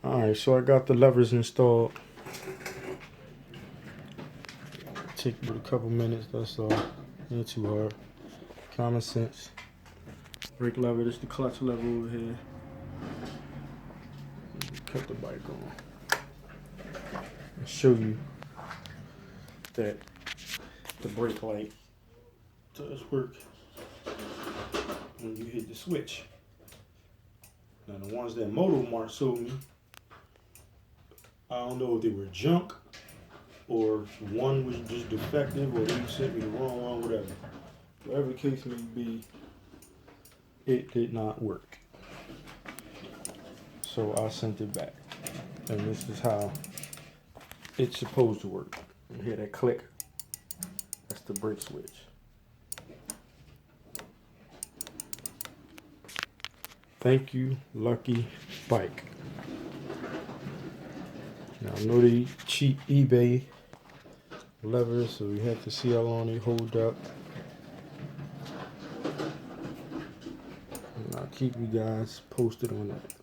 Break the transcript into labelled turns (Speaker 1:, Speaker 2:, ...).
Speaker 1: Alright, so I got the levers installed. Take me a couple minutes, that's all. Ain't too hard. Common sense. Brake lever, this is the clutch lever over here. Cut the bike on. I'll show you that the brake light does work when you hit the switch. Now the ones that Moto Mart sold me, I don't know if they were junk or one was just defective or they sent me the wrong one, whatever. Whatever the case may be, it did not work. So I sent it back. And this is how it's supposed to work. You hear that click? That's the brake switch. Thank you, Lucky Bike. Now I know they cheap eBay levers, so we have to see how long they hold up. And I'll keep you guys posted on that.